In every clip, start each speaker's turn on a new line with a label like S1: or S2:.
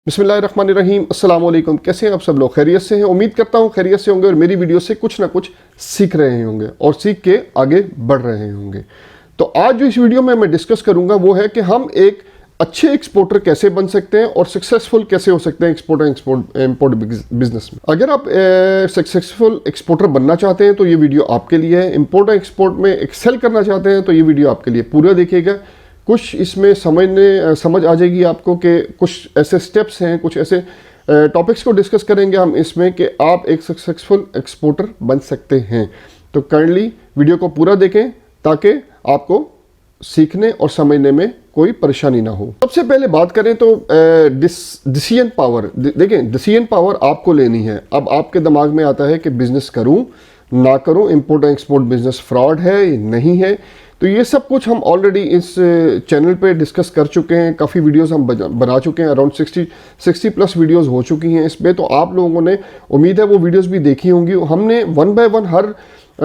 S1: बिस्मिल्लाहिर्रहमानिर्रहीम। अस्सलाम वालेकुम। कैसे हैं आप सब लोग? खैरियत से हैं? उम्मीद करता हूँ खैरियत से होंगे और मेरी वीडियो से कुछ ना कुछ सीख रहे होंगे और सीख के आगे बढ़ रहे होंगे। तो आज जो इस वीडियो में मैं डिस्कस करूंगा वो है कि हम एक अच्छे एक्सपोर्टर कैसे बन सकते हैं और सक्सेसफुल कैसे हो सकते हैं एक्सपोर्ट बिजनेस में। अगर आप सक्सेसफुल एक्सपोर्टर बनना चाहते हैं तो ये वीडियो आपके लिए है। इम्पोर्ट एक्सपोर्ट में एक्सेल करना चाहते हैं तो ये वीडियो आपके लिए पूरा देखिएगा। कुछ इसमें समझ आ जाएगी आपको कि कुछ ऐसे स्टेप्स हैं, कुछ ऐसे टॉपिक्स को डिस्कस करेंगे हम इसमें कि आप एक सक्सेसफुल एक्सपोर्टर बन सकते हैं। तो काइंडली वीडियो को पूरा देखें ताकि आपको सीखने और समझने में कोई परेशानी ना हो। सबसे पहले बात करें तो डिसीजन पावर। देखें, डिसीजन पावर आपको लेनी है। अब आपके दिमाग में आता है कि बिजनेस करूं ना करूं, इंपोर्ट एक्सपोर्ट बिजनेस फ्रॉड है नहीं है। तो ये सब कुछ हम ऑलरेडी इस चैनल पे डिस्कस कर चुके हैं। काफ़ी वीडियोस हम बना चुके हैं। अराउंड 60 प्लस वीडियोस हो चुकी हैं इस पे। तो आप लोगों ने, उम्मीद है वो वीडियोस भी देखी होंगी। हमने one by one her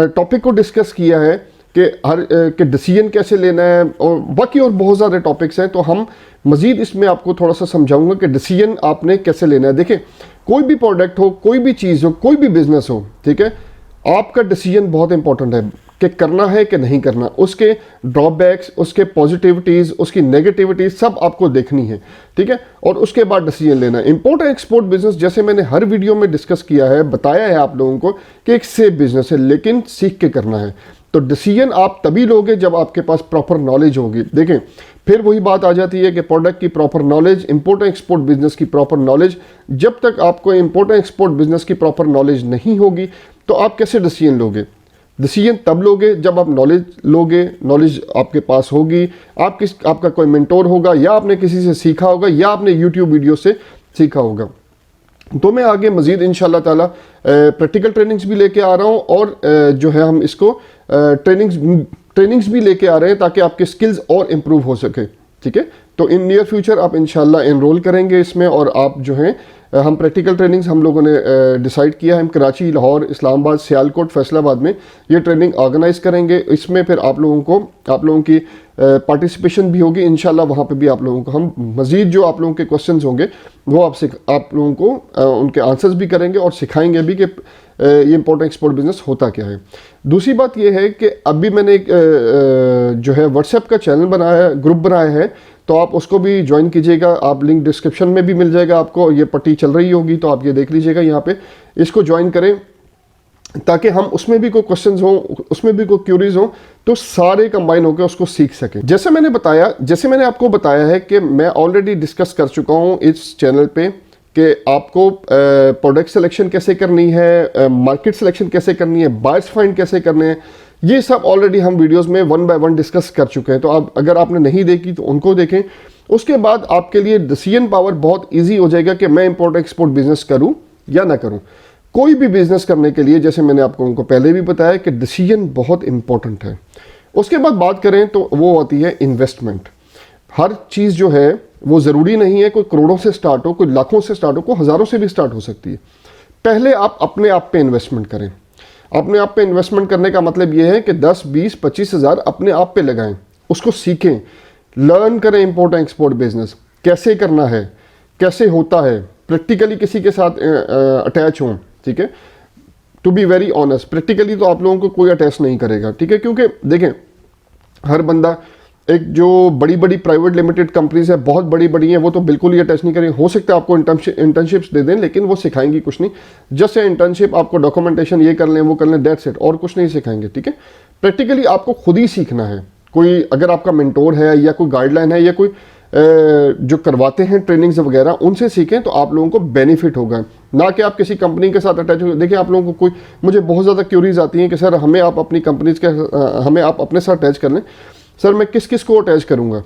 S1: topic को डिस्कस किया है कि डिसीजन कैसे लेना है और बाकी और बहुत ज़्यादा टॉपिक्स हैं। तो हम मज़ीद इसमें आपको थोड़ा सा समझाऊंगा कि डिसीजन आपने कैसे लेना है। देखिए, कोई भी प्रोडक्ट हो, कोई भी चीज़ हो, कोई भी बिजनेस हो, ठीक है, आपका डिसीजन बहुत इंपॉर्टेंट है कि करना है कि नहीं करना। उसके ड्रॉबैक्स, उसके पॉजिटिविटीज़, उसकी नेगेटिविटीज़ सब आपको देखनी है, ठीक है, और उसके बाद डिसीजन लेना है। इंपोर्ट एंड एक्सपोर्ट बिजनेस, जैसे मैंने हर वीडियो में डिस्कस किया है, बताया है आप लोगों को कि एक सेफ बिजनेस है, लेकिन सीख के करना है। तो डिसीजन आप तभी लोगे जब आपके पास प्रॉपर नॉलेज होगी। देखें, फिर वही बात आ जाती है कि प्रोडक्ट की proper knowledge, import and export business की प्रॉपर नॉलेज। जब तक आपको इंपोर्ट एंड एक्सपोर्ट बिजनेस की प्रॉपर नॉलेज नहीं होगी तो आप कैसे डिसीजन लोगे? डिसीजन तब लोगे जब आप नॉलेज लोगे, नॉलेज आपके पास होगी, आपका कोई मेंटोर होगा, या आपने किसी से सीखा होगा, या आपने यूट्यूब वीडियो से सीखा होगा। तो मैं आगे मज़ीद इंशाल्लाह ताला प्रैक्टिकल ट्रेनिंग्स भी लेके आ रहा हूँ और जो है हम इसको ट्रेनिंग्स भी लेके आ रहे हैं ताकि आपके स्किल्स और इम्प्रूव हो सके, ठीक है। तो इन नियर फ्यूचर आप इंशाल्लाह एनरोल करेंगे इसमें और आप जो हैं हम प्रैक्टिकल ट्रेनिंग्स हम लोगों ने डिसाइड किया है। हम कराची, लाहौर, इस्लामाबाद, सियालकोट, फैसलाबाद में ये ट्रेनिंग ऑर्गेनाइज करेंगे। इसमें फिर आप लोगों की पार्टिसिपेशन भी होगी इंशाल्लाह। वहाँ पे भी आप लोगों को हम मज़ीद जो आप लोगों के क्वेश्चंस होंगे वो आप लोगों को उनके आंसर्स भी करेंगे और सिखाएंगे भी कि ये इंपोर्ट एक्सपोर्ट बिजनेस होता क्या है। दूसरी बात ये है कि अभी मैंने एक जो है व्हाट्सएप का चैनल बनाया है, ग्रुप बनाया है, तो आप उसको भी ज्वाइन कीजिएगा। आप लिंक डिस्क्रिप्शन में भी मिल जाएगा आपको, ये पट्टी चल रही होगी तो आप ये देख लीजिएगा यहाँ पे। इसको ज्वाइन करें ताकि हम उसमें भी कोई क्वेश्चंस हों, उसमें भी कोई क्यूरीज हों, तो सारे कंबाइन होकर उसको सीख सकें। जैसे मैंने आपको बताया है कि मैं ऑलरेडी डिस्कस कर चुका हूँ इस चैनल पे कि आपको प्रोडक्ट सिलेक्शन कैसे करनी है, मार्केट सिलेक्शन कैसे करनी है, बायर्स फाइंड कैसे करने हैं, ये सब ऑलरेडी हम वीडियोस में वन बाय वन डिस्कस कर चुके हैं। तो आप अगर आपने नहीं देखी तो उनको देखें। उसके बाद आपके लिए डिसीजन पावर बहुत ईजी हो जाएगा कि मैं इंपोर्ट एक्सपोर्ट बिजनेस करूँ या ना करूँ। कोई भी बिजनेस करने के लिए, जैसे मैंने आपको उनको पहले भी बताया कि डिसीजन बहुत इंपॉर्टेंट है। उसके बाद बात करें तो वो आती है इन्वेस्टमेंट। हर चीज़ जो है वो ज़रूरी नहीं है कोई करोड़ों से स्टार्ट हो, कोई लाखों से स्टार्ट हो, कोई हज़ारों से भी स्टार्ट हो सकती है। पहले आप अपने आप पे इन्वेस्टमेंट करें। अपने आप पे इन्वेस्टमेंट करने का मतलब ये है कि 10, 20, 25 हज़ार अपने आप पे लगाएं, उसको सीखें, लर्न करें। इंपोर्ट एंड एक्सपोर्ट बिजनेस कैसे करना है, कैसे होता है, प्रैक्टिकली किसी के साथ अटैच हों, ठीक है। To be very honest, practically तो आप लोगों को कोई अटैच नहीं करेगा, ठीक है, क्योंकि देखें हर बंदा, एक जो बड़ी बड़ी प्राइवेट लिमिटेड कंपनीज है, बहुत बड़ी बड़ी हैं, वो तो बिल्कुल ही अटैच नहीं करेंगे। हो सकता है आपको इंटर्नशिप्स दे दें, लेकिन वो सिखाएंगी कुछ नहीं। जस्ट इंटर्नशिप, आपको डॉक्यूमेंटेशन ये कर लें, वो कर लें, दैट्स इट, और कुछ नहीं सिखाएंगे, ठीक है। प्रैक्टिकली आपको खुद ही सीखना है। कोई अगर आपका मेंटोर है या कोई गाइडलाइन है या कोई जो करवाते हैं ट्रेनिंग्स वगैरह, उनसे सीखें तो आप लोगों को बेनिफिट होगा, ना कि आप किसी कंपनी के साथ अटैच हो। देखिए, आप लोगों को मुझे बहुत ज़्यादा क्यूरीज आती हैं कि सर हमें आप अपनी कंपनीज के हमें आप अपने साथ अटैच कर लें। सर मैं किस किस को अटैच करूँगा?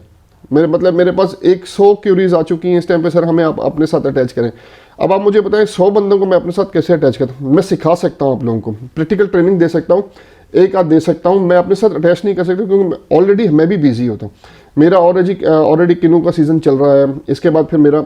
S1: मेरे पास 100 क्यूरीज आ चुकी हैं इस टाइम पे, सर हमें आप अपने साथ अटैच करें। अब आप मुझे बताएं 100 बंदों को मैं अपने साथ कैसे अटैच करता हूँ? मैं सिखा सकता हूँ आप लोगों को, प्रैक्टिकल ट्रेनिंग दे सकता हूँ, एक आध दे सकता हूँ। मैं अपने साथ अटैच नहीं कर सकता क्योंकि ऑलरेडी मैं भी बिजी होता हूँ। मेरा ऑलरेडी किन्नू का सीज़न चल रहा है, इसके बाद फिर मेरा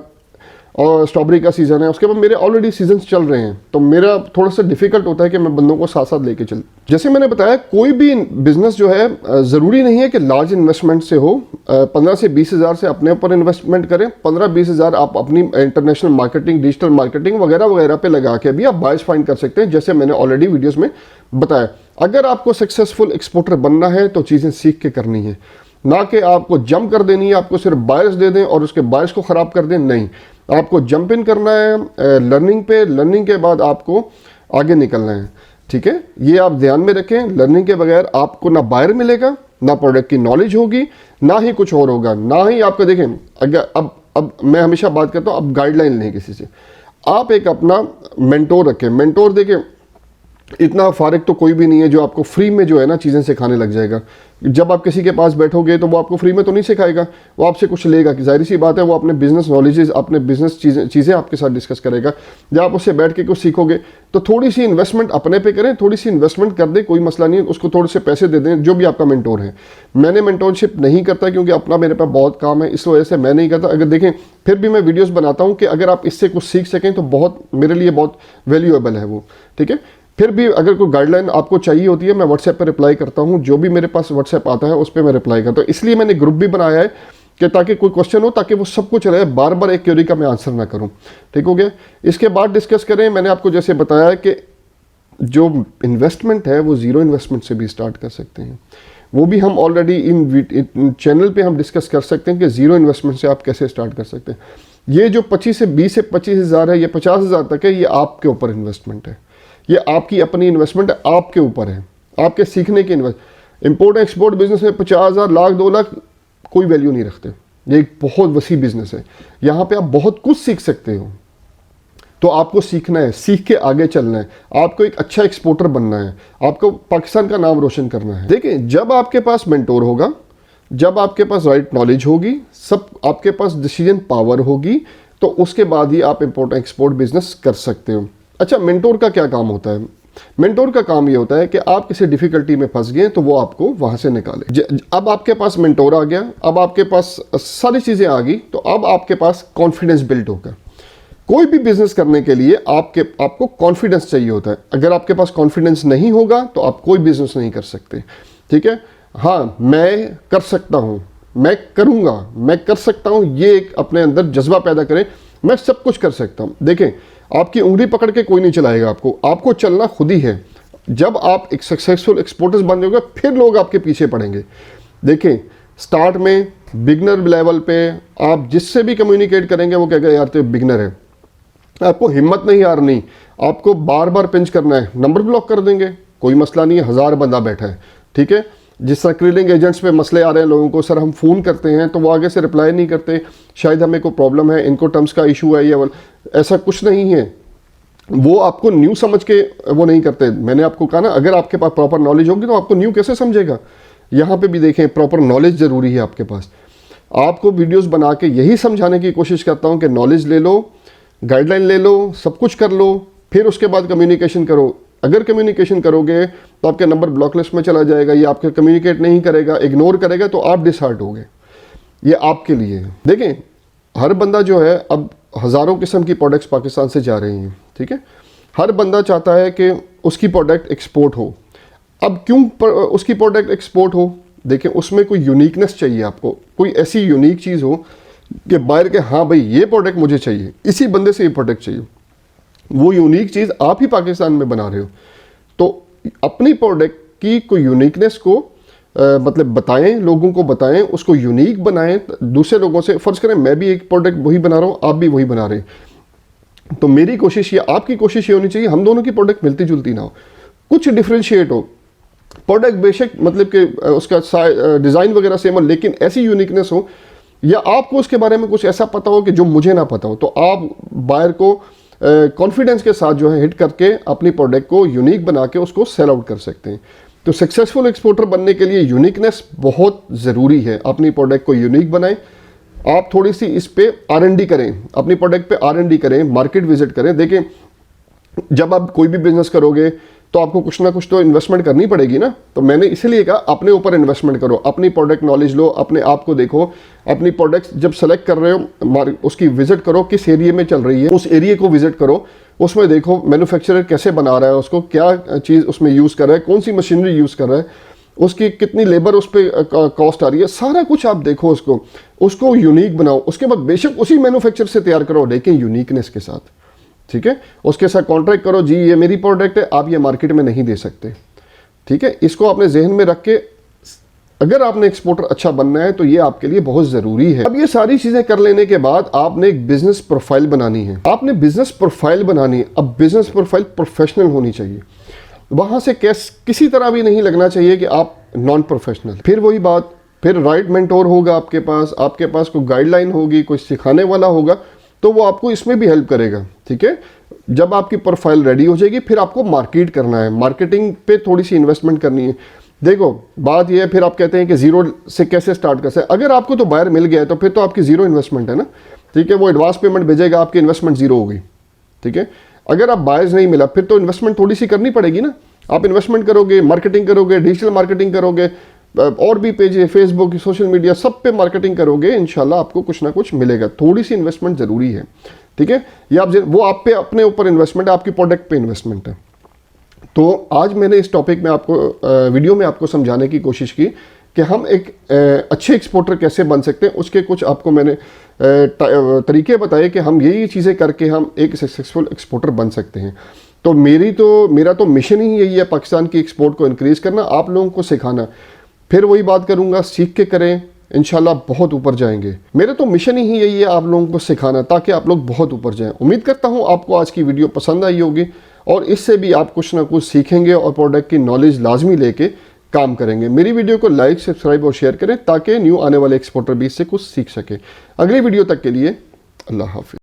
S1: और स्ट्रॉबेरी का सीज़न है, उसके बाद मेरे ऑलरेडी सीजन्स चल रहे हैं, तो मेरा थोड़ा सा डिफिकल्ट होता है कि मैं बंदों को साथ साथ लेके चल। जैसे मैंने बताया, कोई भी बिजनेस जो है ज़रूरी नहीं है कि लार्ज इन्वेस्टमेंट से हो। 15 से 20 हज़ार से अपने ऊपर इन्वेस्टमेंट करें, 15-20 हज़ार आप अपनी इंटरनेशनल मार्केटिंग, डिजिटल मार्केटिंग वगैरह वगैरह पे लगा के भी आप बायर्स फाइंड कर सकते हैं, जैसे मैंने ऑलरेडी वीडियोस में बताया। अगर आपको सक्सेसफुल एक्सपोर्टर बनना है तो चीज़ें सीख के करनी है, ना कि आपको जंप कर देनी है, आपको सिर्फ बायर्स दे दें और उसके बायर्स को ख़राब कर दें। नहीं, आपको जंप इन करना है लर्निंग पे, लर्निंग के बाद आपको आगे निकलना है। ठीक है, ये आप ध्यान में रखें। लर्निंग के बगैर आपको ना बायर मिलेगा, ना प्रोडक्ट की नॉलेज होगी, ना ही कुछ और होगा, ना ही आपका। देखें, अगर अब मैं हमेशा बात करता हूँ, अब गाइडलाइन लें किसी से, आप एक अपना मेंटोर रखें। मेंटोर देखें, इतना फारिग तो कोई भी नहीं है जो आपको फ्री में जो है ना चीज़ें सिखाने लग जाएगा। जब आप किसी के पास बैठोगे तो वो आपको फ्री में तो नहीं सिखाएगा, वो आपसे कुछ लेगा कि जाहिर सी बात है, वो अपने बिजनेस नॉलेजेस, अपने बिजनेस चीज़ें आपके साथ डिस्कस करेगा। जब आप उससे बैठ के कुछ सीखोगे तो थोड़ी सी इन्वेस्टमेंट अपने पे करें, थोड़ी सी इन्वेस्टमेंट कर दें, कोई मसला नहीं है, उसको थोड़े से पैसे दे दें, जो भी आपका मेंटोर है। मैंने मेंटोरशिप नहीं करता क्योंकि अपना मेरे पास बहुत काम है, इस वजह से मैं नहीं करता। अगर देखें, फिर भी मैं वीडियोज़ बनाता हूँ कि अगर आप इससे कुछ सीख सकें तो बहुत मेरे लिए बहुत वैल्यूएबल है वो। ठीक है, फिर भी अगर कोई गाइडलाइन आपको चाहिए होती है, मैं व्हाट्सएप पर रिप्लाई करता हूँ, जो भी मेरे पास व्हाट्सएप आता है उस पर मैं रिप्लाई करता हूँ। इसलिए मैंने ग्रुप भी बनाया है कि ताकि कोई क्वेश्चन हो, ताकि वो सबको चले, बार बार एक क्वेरी का मैं आंसर ना करूँ। ठीक हो गया। इसके बाद डिस्कस करें, मैंने आपको जैसे बताया कि जो इन्वेस्टमेंट है वो ज़ीरो इन्वेस्टमेंट से भी स्टार्ट कर सकते हैं। वो भी हम ऑलरेडी इन चैनल पे हम डिस्कस कर सकते हैं कि ज़ीरो इन्वेस्टमेंट से आप कैसे स्टार्ट कर सकते हैं। ये जो 20 से 25 हज़ार है, ये 50 हज़ार तक है, ये आपके ऊपर इन्वेस्टमेंट है, ये आपकी अपनी इन्वेस्टमेंट है, आपके ऊपर है, आपके सीखने की इंपोर्ट एक्सपोर्ट बिजनेस में 50 हज़ार, लाख, 2 लाख कोई वैल्यू नहीं रखते। ये एक बहुत वसी बिजनेस है, यहाँ पे आप बहुत कुछ सीख सकते हो। तो आपको सीखना है, सीख के आगे चलना है, आपको एक अच्छा एक्सपोर्टर बनना है, आपको पाकिस्तान का नाम रोशन करना है। देखिए, जब आपके पास मेंटोर होगा, जब आपके पास राइट नॉलेज होगी, सब आपके पास डिसीजन पावर होगी, तो उसके बाद ही आप इंपोर्ट एक्सपोर्ट बिजनेस कर सकते हो। अच्छा, मेंटोर का क्या काम होता है? मेंटोर का काम ये होता है कि आप किसी डिफिकल्टी में फंस गए तो वो आपको वहां से निकाले। अब आपके पास मेंटोर आ गया, अब आपके पास सारी चीज़ें आ गई, तो अब आपके पास कॉन्फिडेंस बिल्ड होगा। कोई भी बिजनेस करने के लिए आपको कॉन्फिडेंस चाहिए होता है। अगर आपके पास कॉन्फिडेंस नहीं होगा तो आप कोई बिजनेस नहीं कर सकते। ठीक है, हाँ, मैं कर सकता हूँ, मैं करूँगा, मैं कर सकता हूँ, ये एक अपने अंदर जज्बा पैदा करें, मैं सब कुछ कर सकता हूँ। देखें, आपकी उंगली पकड़ के कोई नहीं चलाएगा आपको चलना खुद ही है। जब आप एक सक्सेसफुल एक्सपोर्टर्स बन जाओगे, फिर लोग आपके पीछे पड़ेंगे। देखें, स्टार्ट में बिगनर लेवल पे आप जिससे भी कम्युनिकेट करेंगे वो कहेगा यार तो बिगनर है, आपको हिम्मत नहीं हारनी, आपको बार बार पिंच करना है, नंबर ब्लॉक कर देंगे, कोई मसला नहीं है, 1000 बंदा बैठा है। ठीक है, जिस तरह क्लीनिंग एजेंट्स पे मसले आ रहे हैं लोगों को, सर हम फ़ोन करते हैं तो वो आगे से रिप्लाई नहीं करते, शायद हमें कोई प्रॉब्लम है, इनको टर्म्स का इशू है, या ऐसा कुछ नहीं है। वो आपको न्यू समझ के वो नहीं करते। मैंने आपको कहा ना, अगर आपके पास प्रॉपर नॉलेज होगी तो आपको न्यू कैसे समझेगा। यहाँ पे भी देखें, प्रॉपर नॉलेज ज़रूरी है आपके पास। आपको वीडियोस बना के यही समझाने की कोशिश करता हूँ कि नॉलेज ले लो, गाइडलाइन ले लो, सब कुछ कर लो, फिर उसके बाद कम्युनिकेशन करो। अगर कम्युनिकेशन करोगे तो आपके नंबर ब्लॉक लिस्ट में चला जाएगा, ये आपके कम्युनिकेट नहीं करेगा, इग्नोर करेगा, तो आप डिसहार्ट होगे। ये आपके लिए है। देखें, हर बंदा जो है, अब हज़ारों किस्म की प्रोडक्ट्स पाकिस्तान से जा रही हैं। ठीक है, हर बंदा चाहता है कि उसकी प्रोडक्ट एक्सपोर्ट हो। अब क्यों उसकी प्रोडक्ट एक्सपोर्ट हो? देखें, उसमें कोई यूनिकनेस चाहिए आपको, कोई ऐसी यूनिक चीज़ हो कि बाहर के हाँ भाई ये प्रोडक्ट मुझे चाहिए, इसी बंदे से ये प्रोडक्ट चाहिए। वो यूनिक चीज़ आप ही पाकिस्तान में बना रहे हो, तो अपनी प्रोडक्ट की कोई यूनिकनेस को मतलब बताएं, लोगों को बताएं, उसको यूनिक बनाएं दूसरे लोगों से। फ़र्ज़ करें मैं भी एक प्रोडक्ट वही बना रहा हूँ, आप भी वही बना रहे हैं, तो मेरी कोशिश या आपकी कोशिश ये होनी चाहिए हम दोनों की प्रोडक्ट मिलती जुलती ना हो, कुछ डिफ्रेंशिएट हो। प्रोडक्ट बेशक मतलब कि उसका डिज़ाइन वगैरह सेम हो, लेकिन ऐसी यूनिकनेस हो, या आपको उसके बारे में कुछ ऐसा पता हो कि जो मुझे ना पता हो, तो आप बायर को कॉन्फिडेंस के साथ जो है हिट करके अपनी प्रोडक्ट को यूनिक बना के उसको सेल आउट कर सकते हैं। तो सक्सेसफुल एक्सपोर्टर बनने के लिए यूनिकनेस बहुत ज़रूरी है। अपनी प्रोडक्ट को यूनिक बनाएं, आप थोड़ी सी इस पे R&D करें, अपनी प्रोडक्ट पे R&D करें, मार्केट विजिट करें। देखें, जब आप कोई भी बिजनेस करोगे तो आपको कुछ ना कुछ तो इन्वेस्टमेंट करनी पड़ेगी ना। तो मैंने इसीलिए कहा अपने ऊपर इन्वेस्टमेंट करो, अपनी प्रोडक्ट नॉलेज लो, अपने आप को देखो, अपनी प्रोडक्ट्स जब सेलेक्ट कर रहे हो उसकी विजिट करो, किस एरिया में चल रही है उस एरिया को विजिट करो, उसमें देखो मैन्युफैक्चरर कैसे बना रहा है उसको, क्या चीज़ उसमें यूज़ कर रहा है, कौन सी मशीनरी यूज़ कर रहा है, उसकी कितनी लेबर उस पर कॉस्ट आ रही है, सारा कुछ आप देखो, उसको यूनिक बनाओ। उसके बाद बेशक उसी मैन्युफैक्चर से तैयार करो लेकिन यूनिकनेस के साथ, ठीक है। उसके साथ कॉन्ट्रैक्ट करो, जी ये मेरी प्रोडक्ट है, आप ये मार्केट में नहीं दे सकते, ठीक है। इसको अपने जहन में रख के अगर आपने एक्सपोर्टर अच्छा बनना है तो ये आपके लिए बहुत ज़रूरी है। अब ये सारी चीज़ें कर लेने के बाद आपने एक बिजनेस प्रोफाइल बनानी है, आपने बिजनेस प्रोफाइल बनानी है। अब बिजनेस प्रोफाइल प्रोफेशनल होनी चाहिए, वहाँ से किसी तरह भी नहीं लगना चाहिए कि आप नॉन प्रोफेशनल। फिर वही बात, फिर राइट मेंटोर होगा आपके पास कोई गाइडलाइन होगी, कोई सिखाने वाला होगा, तो वो आपको इसमें भी हेल्प करेगा, ठीक है। जब आपकी प्रोफाइल रेडी हो जाएगी फिर आपको मार्केट करना है, मार्केटिंग पे थोड़ी सी इन्वेस्टमेंट करनी है। देखो बात ये है, फिर आप कहते हैं कि जीरो से कैसे स्टार्ट कर सकते हैं। अगर आपको तो बायर मिल गया है तो फिर तो आपकी जीरो इन्वेस्टमेंट है ना, ठीक है। वो एडवांस पेमेंट भेजेगा, आपकी इन्वेस्टमेंट जीरो होगी, ठीक है। अगर आप बायर्स नहीं मिला फिर तो इन्वेस्टमेंट थोड़ी सी करनी पड़ेगी ना। आप इन्वेस्टमेंट करोगे, मार्केटिंग करोगे, डिजिटल मार्केटिंग करोगे, और भी पेज है, फेसबुक, सोशल मीडिया, सब पे मार्केटिंग करोगे, इंशाल्लाह आपको कुछ ना कुछ मिलेगा। थोड़ी सी इन्वेस्टमेंट जरूरी है, ठीक है। ये आप पे अपने ऊपर इन्वेस्टमेंट है, आपकी प्रोडक्ट पे इन्वेस्टमेंट है। तो आज मैंने इस टॉपिक में आपको वीडियो में आपको समझाने की कोशिश की कि हम एक अच्छे एक्सपोर्टर कैसे बन सकते हैं। उसके कुछ आपको मैंने तरीके बताए कि हम यही चीज़ें करके हम एक सक्सेसफुल एक्सपोर्टर बन सकते हैं। तो मेरा तो मिशन ही यही है, पाकिस्तान की एक्सपोर्ट को इंक्रीज़ करना, आप लोगों को सिखाना। फिर वही बात करूँगा, सीख के करें, इंशाल्लाह बहुत ऊपर जाएंगे। मेरा तो मिशन ही यही है आप लोगों को सिखाना, ताकि आप लोग बहुत ऊपर जाएं। उम्मीद करता हूँ आपको आज की वीडियो पसंद आई होगी और इससे भी आप कुछ ना कुछ सीखेंगे और प्रोडक्ट की नॉलेज लाजमी लेके काम करेंगे। मेरी वीडियो को लाइक, सब्सक्राइब और शेयर करें ताकि न्यू आने वाले एक्सपोर्टर भी इससे कुछ सीख सके। अगली वीडियो तक के लिए अल्लाह हाफिज़।